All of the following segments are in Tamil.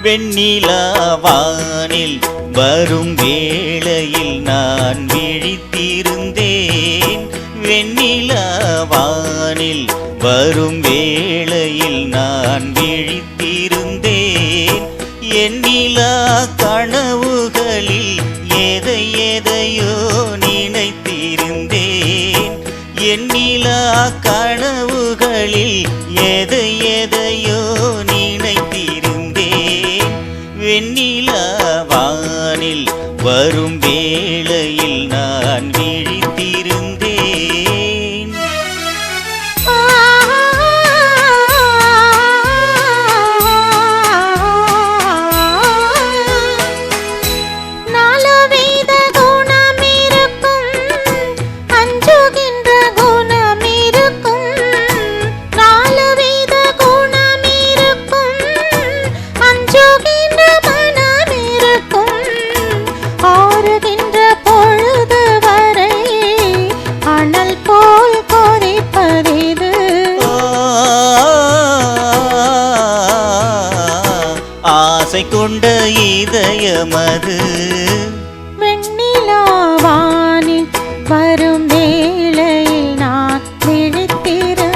வெண்ணிலவானில் வரும் வேளையில் நான் விழித்திருந்தேன். வெண்ணிலவானில் வரும் வேளையில் நான் விழித்திருந்தேன். எண்ணிலா கனவுகளில் எதை எதையோ நினைத்திருந்தேன். எண்ணிலா கனவுகளில் எதை எதையோ நினைத்திருந்தேன். வெண்ணிலவானில் வரும் வேளையில் நான் விழித்திருந்தேன். ஆசை கொண்ட இதயமது வெண்ணிலவானில் வரும் வேளையில் நான் விழித்திருந்தேன்.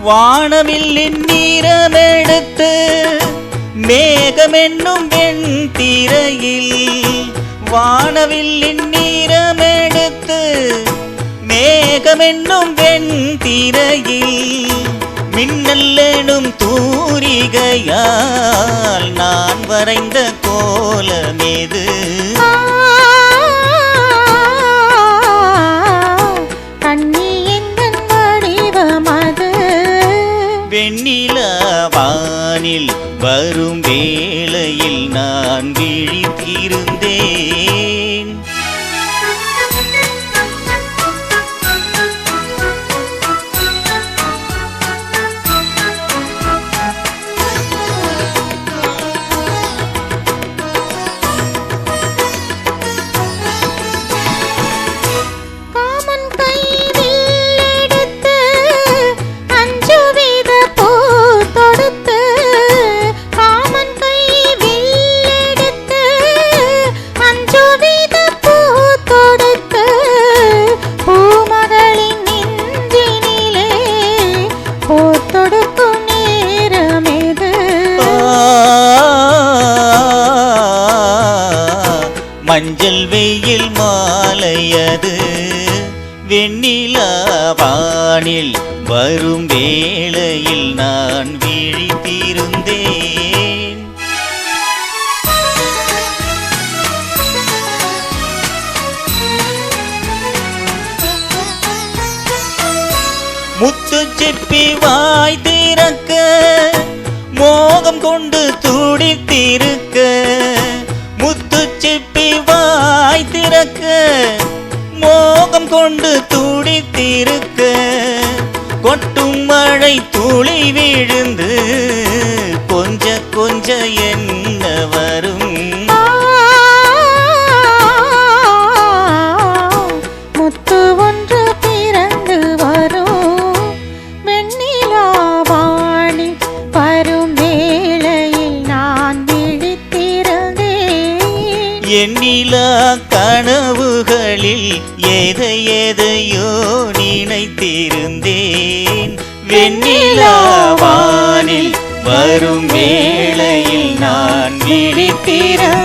வானவில்லின் நிறமெடுத்து மேகமென்னும் வெண்திரையில், வானவில்லின் நிறமெடுத்து மேகமென்னும் வெண்திரையில், மின்னல் எனும் தூரிகையால் நான் வரைந்த கோலமேது. வெண்ணிலவானில் வரும் வேளையில் நான் விழித்திருந்தேன். மஞ்சள் வெயில் மாலையது வெண்ணிலவானில் வரும் வேளையில் நான் விழித்திருந்தேன். முத்துச்சிப்பி வாய் திறக்க மோகம் கொண்டு துடித்திருக்க, முத்துச்சிப்பி வாய் திறக்க மோகம் கொண்டு துடித்திருக்க, கொட்டும் மழை துளி விழுந்து கொஞ்ச கொஞ்ச என்ன வரும். முத்து ஒன்று பிறந்து வரும் வெண்ணிலவானில் வரும் வேளையில் நான் விழித்திருந்தேன். எண்ணிலா கனவுகளில் எதை எதையோ நினைத்திருந்தேன். வெண்ணிலவானில் வரும் வேளையில் நான் விழித்திருந்தேன்.